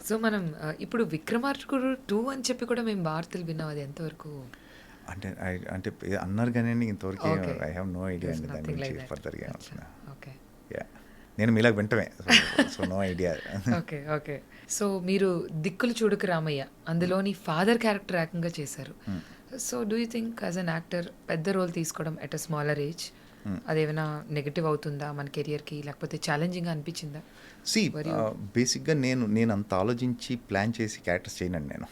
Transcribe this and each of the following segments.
So మనం ఇప్పుడు 'విక్రమార్కుడు 2' అని చెప్పి కూడా మేము వార్తలు విన్నాం. అది ఎంతవరకు? అంటే అన్నారు కానీ ఇంతవరకు okay. I have no idea There's అండి దాని nothing గురించి like that. ఫర్దర్గా అచ్చా. ఏమవుతుందా. ఓకే. యా నేను మీలాగ వింటమే, so no idea. Okay. Okay. So మీరు 'దిక్కులు చూడకు రామయ్య' అందులోని ఫాదర్ క్యారెక్టర్ ఏకంగా చేశారు. So do you think as an actor పెద్ద రోల్ తీసుకోవడం ఎట్ అ స్మాలర్ ఏజ్ అదేమైనా నెగటివ్ అవుతుందా మన కెరియర్కి, లేకపోతే ఛాలెంజింగ్గా అనిపించిందా? సి బేసిక్గా నేను అంత ఆలోచించి ప్లాన్ చేసి క్యారెక్టర్స్ చేయనండి నేను.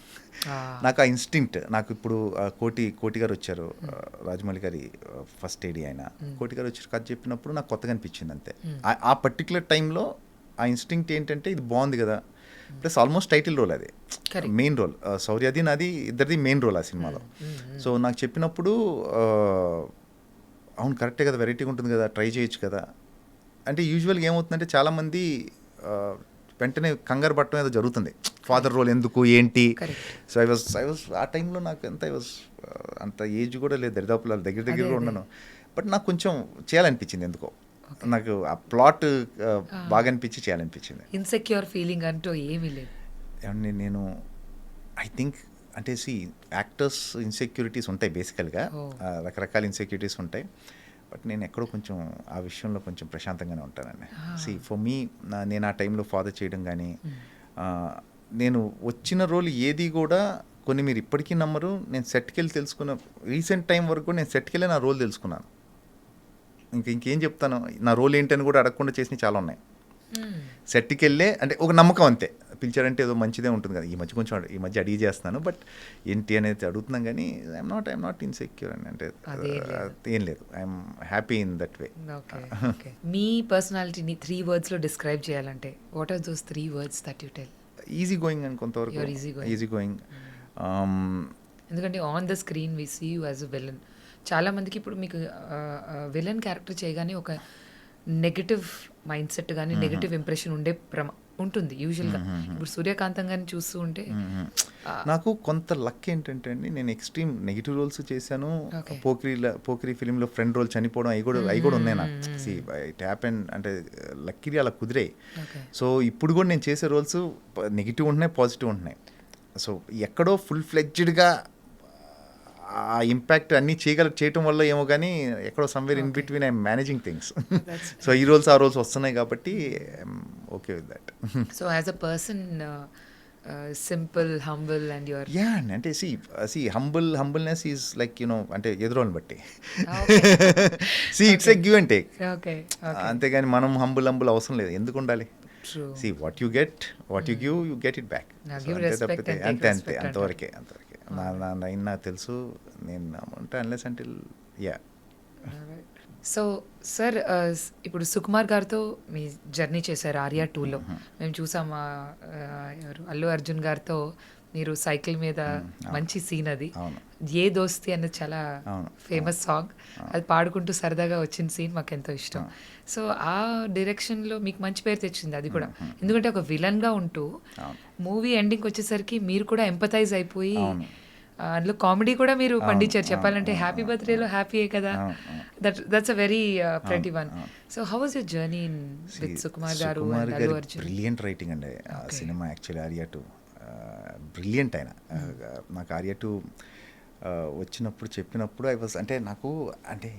నాకు ఆ ఇన్స్టింక్ట్, నాకు ఇప్పుడు కోటి గారు వచ్చారు, రాజమౌళి గారి ఫస్ట్ ఏడీ ఆయన, కోటి గారు వచ్చారు కథ చెప్పినప్పుడు నాకు కొత్తగా అనిపించింది అంతే. ఆ పర్టికులర్ టైంలో ఆ ఇన్స్టింక్ట్ ఏంటంటే ఇది బాగుంది కదా, ప్లస్ ఆల్మోస్ట్ టైటిల్ రోల్ అది, మెయిన్ రోల్. శౌర్యది నాది ఇద్దరిది మెయిన్ రోల్ ఆ సినిమాలో. సో నాకు చెప్పినప్పుడు అవును కరెక్టే కదా, వెరైటీగా ఉంటుంది కదా, ట్రై చేయొచ్చు కదా. అంటే యూజువల్గా ఏమవుతుందంటే చాలామంది వెంటనే కంగారు పట్టడం ఏదో జరుగుతుంది, ఫాదర్ రోల్ ఎందుకు ఏంటి. సో ఐ వాజ్ ఆ టైంలో నాకు అంత ఏజ్ కూడా లేదు, దరిదాపుల దగ్గర ఉన్నాను. బట్ నాకు కొంచెం చేయాలనిపించింది ఎందుకో, నాకు ఆ ప్లాట్ బాగా అనిపించి చేయాలనిపించింది. ఇన్సెక్యూర్ ఫీలింగ్ అంటూ ఏమీ లేదు. ఏమండి నేను ఐ థింక్ అంటే యాక్టర్స్ ఇన్సెక్యూరిటీస్ ఉంటాయి బేసికల్గా, రకరకాల ఇన్సెక్యూరిటీస్ ఉంటాయి. బట్ నేను ఎక్కడో కొంచెం ఆ విషయంలో కొంచెం ప్రశాంతంగానే ఉంటానండి. ఫర్ మీ నేను ఆ టైంలో ఫాదర్ చేయడం కానీ, నేను వచ్చిన రోల్ ఏది కూడా కొన్ని మీరు ఇప్పటికీ నమ్మరు, నేను సెట్కి వెళ్ళి తెలుసుకున్న రీసెంట్ టైం వరకు నేను సెట్కి వెళ్ళి నా రోల్ తెలుసుకున్నాను. ఇంకేం చెప్తాను, నా రోల్ ఏంటని కూడా అడగకుండా చేసినవి చాలా ఉన్నాయి. సెట్కి వెళ్ళే అంటే ఒక నమ్మకం అంతే, పిలిచారంటే ఏదో మంచిదే ఉంటుంది కదా. ఈ మధ్య అడిగి చేస్తున్నాను, బట్ ఏంటి అనేది అడుగుతున్నాం కానీ ఐఎమ్ నాట్ ఇన్సెక్యూర్ అని అంటే ఏం లేదు. I'm happy in that way. మీ పర్సనాలిటీని 3 wordsలో డిస్క్రైబ్ చేయాలంటే what are those 3 words that you tell? Easy going అని కొంతవరకు, ఈజీ గోయింగ్. ఎందుకంటే on the screen we see you as a villain. చాలా మందికి ఇప్పుడు మీకు విలన్ క్యారెక్టర్ చేయగానే ఒక నెగటివ్ మైండ్ సెట్ కానీ నెగటివ్ ఇంప్రెషన్ ఉంటుంది యూజువల్గా. ఇప్పుడు సూర్యకాంతం కానీ చూస్తూ ఉంటే నాకు కొంత లక్ ఏంటంటే అండి, నేను ఎక్స్ట్రీమ్ నెగిటివ్ రోల్స్ చేశాను. పోకిరి ఫిలింలో ఫ్రెండ్ రోల్ చనిపోవడం అవి కూడా ఉన్నాయి నాకు. ఇట్ హ్యాపెన్ అంటే లక్కీగా అలా కుదిరాయి. సో ఇప్పుడు కూడా నేను చేసే రోల్స్ నెగిటివ్ ఉంటున్నాయి, పాజిటివ్ ఉంటున్నాయి. సో ఎక్కడో ఫుల్ ఫ్లెడ్జ్డ్గా ఆ ఇంపాక్ట్ అన్నీ చేయటం వల్ల ఏమో కానీ ఎక్కడో somewhere in between I'm managing things. So ఈ రోల్స్ ఆ రోల్స్ వస్తున్నాయి కాబట్టి I'm okay with that. So as a person simple, humble and your అంటే హంబుల్నెస్ ఈజ్ లైక్ అంటే ఎదురోని బట్టి it's a give and take. అంతేగాని మనం హంబుల్ అవసరం లేదు, ఎందుకు ఉండాలి. What you get, what you give, you get it back. అంతే అంతవరకే. నాకు తెలుసు, నేను ఉంటా unless until. Yeah. So sir ఇప్పుడు సుకుమార్ గారితో మీ జర్నీ చేశారు ఆర్యా 2లో. మేము చూసాం ఎవరు అల్లు అర్జున్ గారితో మీరు సైకిల్ మీద మంచి సీన్, అది ఏ దోస్తి అనేది చాలా ఫేమస్ సాంగ్, అది పాడుకుంటూ సరదాగా వచ్చిన సీన్ మాకు ఎంతో ఇష్టం. సో ఆ డైరెక్షన్లో మీకు మంచి పేరు తెచ్చింది అది కూడా, ఎందుకంటే ఒక విలన్గా ఉంటూ మూవీ ఎండింగ్కి వచ్చేసరికి మీరు కూడా ఎంపథైజ్ అయిపోయి అందులో కామెడీ కూడా మీరు పండించారు. చెప్పాలంటే హ్యాపీ బర్త్డేలో హ్యాపీయే కదా, that's a very pretty one. So how was your journey with Sukumar garu and Allu Arjun? Brilliant writing అండి ఆ సినిమా. యాక్చువల్లీ ఆర్యా 2 బ్రిలియంట్ ఆయన. నాకు ఆర్యా 2 వచ్చినప్పుడు చెప్పినప్పుడు ఐ వాజ్ అంటే నాకు అంటే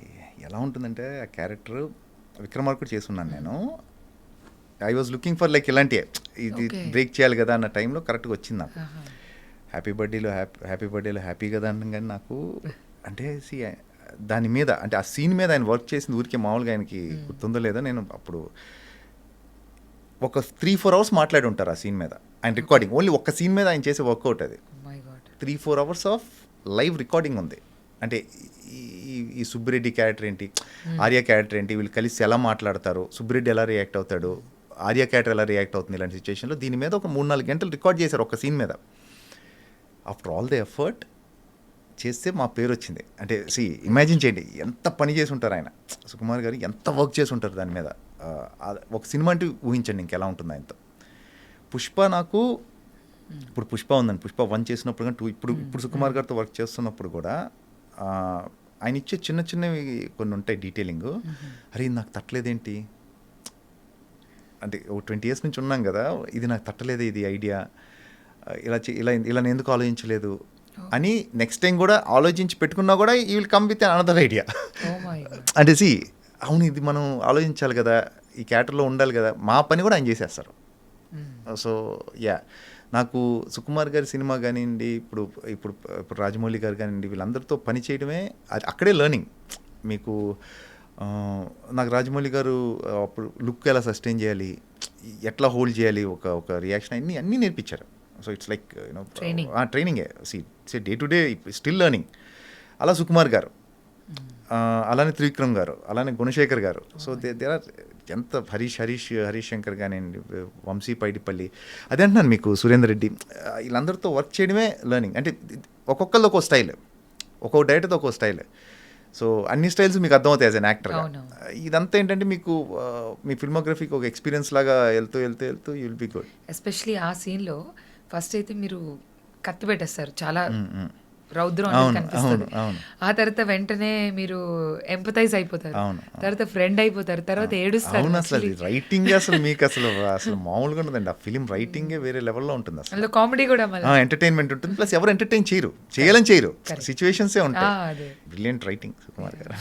ఎలా ఉంటుందంటే ఆ క్యారెక్టర్ విక్రమార్కుడు చేస్తున్నాను నేను. I was looking for like ఇలాంటివి, ఇది బ్రేక్ చేయాలి కదా అన్న టైంలో కరెక్ట్గా వచ్చింది నాకు. హ్యాపీ బర్త్డేలో హ్యాపీ కదా అన్నాం కానీ నాకు అంటే దాని మీద అంటే ఆ సీన్ మీద ఆయన వర్క్ చేసింది ఊరికే మామూలుగా ఆయనకి గుర్తుందో లేదో, నేను అప్పుడు ఒక 3-4 hours మాట్లాడి ఉంటారు ఆ సీన్ మీద. ఆయన రికార్డింగ్ ఓన్లీ ఒక్క సీన్ మీద ఆయన చేసే వర్కౌట్ అది. 3-4 hours ఆఫ్ లైవ్ రికార్డింగ్ ఉంది. అంటే ఈ సుబ్బిరెడ్డి క్యారెక్టర్ ఏంటి, ఆర్య క్యారెక్టర్ ఏంటి, వీళ్ళు కలిసి ఎలా మాట్లాడతారు, సుబ్బిరెడ్డి ఎలా రియాక్ట్ అవుతాడు, ఆర్య క్యారెక్టర్ ఎలా రియాక్ట్ అవుతుంది, ఇలాంటి సిచ్యువేషన్లో దీని మీద ఒక 3-4 గంటలు రికార్డ్ చేశారు ఒక సీన్ మీద. ఆఫ్టర్ ఆల్ ద ఎఫర్ట్ చేస్తే మా పేరు వచ్చింది. అంటే ఇమాజిన్ చేయండి ఎంత పని చేసి ఉంటారు ఆయన, సుకుమార్ గారు ఎంత వర్క్ చేసి ఉంటారు దాని మీద. ఒక సినిమా అంటే ఊహించండి ఇంకెలా ఉంటుంది ఆయనతో. పుష్ప నాకు ఇప్పుడు పుష్ప ఉందండి, పుష్ప 1 చేసినప్పుడు కానీ 2 ఇప్పుడు సుకుమార్ గారితో వర్క్ చేస్తున్నప్పుడు కూడా ఆయన ఇచ్చే చిన్నవి కొన్ని ఉంటాయి డీటెయిలింగ్. అరే నాకు తట్టలేదేంటి, అంటే ఓ 20 ఇయర్స్ నుంచి ఉన్నాం కదా, ఇది నాకు తట్టలేదు ఇది ఐడియా, ఇలా నేను ఎందుకు ఆలోచించలేదు అని నెక్స్ట్ టైం కూడా ఆలోచించి పెట్టుకున్నా కూడా you will come with another idea. Oh my God. అంటే అవును ఇది మనం ఆలోచించాలి కదా, ఈ క్యారెక్టర్లో ఉండాలి కదా, మా పని కూడా ఆయన చేసేస్తారు. సో నాకు సుకుమార్ గారి సినిమా కానివ్వండి, ఇప్పుడు ఇప్పుడు ఇప్పుడు రాజమౌళి గారు కానివ్వండి, వీళ్ళందరితో పని చేయడమే అక్కడే లెర్నింగ్. మీకు నాకు రాజమౌళి గారు అప్పుడు లుక్ ఎలా సస్టైన్ చేయాలి, ఎట్లా హోల్డ్ చేయాలి, ఒక రియాక్షన్ అన్నీ నేర్పించారు. సో ఇట్స్ లైక్ ట్రైనింగే. Day to day still learning. అలా సుకుమార్ గారు, అలానే త్రివిక్రమ్ గారు, అలానే గుణశేఖర్ గారు. సో దేర్ ఆర్ ఎంత హరీష్ శంకర్ కానివ్వండి, వంశీ పైడిపల్లి, అదే అంటున్నాను మీకు, సురేందర్ రెడ్డి, వీళ్ళందరితో వర్క్ చేయడమే లెర్నింగ్. అంటే ఒక్కొక్కరిది ఒక్కో స్టైల్, ఒక్కొక్క డైరెక్టర్తో ఒక్కో స్టైల్. సో అన్ని స్టైల్స్ మీకు అర్థమవుతాయి యాజ్ అన్ యాక్టర్గా. ఇదంతా ఏంటంటే మీకు మీ ఫిల్మోగ్రఫీకి ఒక ఎక్స్పీరియన్స్ లాగా వెళ్తూ you will be good. Especially ఆ సీన్లో ఫస్ట్ అయితే మీరు కత్తి పెట్టేస్తారు, చాలా రౌద్రం అనేది కనిపిస్తుంది. ఆ తర్వాత వెంటనే మీరు ఎంపథైజ్ అయిపోతారు, తర్వాత ఫ్రెండ్ అయిపోతారు, తర్వాత ఏడుస్తారు. అవును, అసలు రైటింగ్ అసలు మీకు అసలు మామూలుగా ఉండదండి. ఆ ఫిలిం రైటింగే వేరే లెవెల్లో ఉంటుంది. అసలు కామెడీ కూడా ఎంటర్టైన్మెంట్ ఉంటుంది, ప్లస్ ఎవరు ఎంటర్టైన్ చేయాలని చేయరు, సిచ్యువేషన్సే ఉంటాయి. బ్రిలియంట్ రైటింగ్ సుకుమార్ గారు.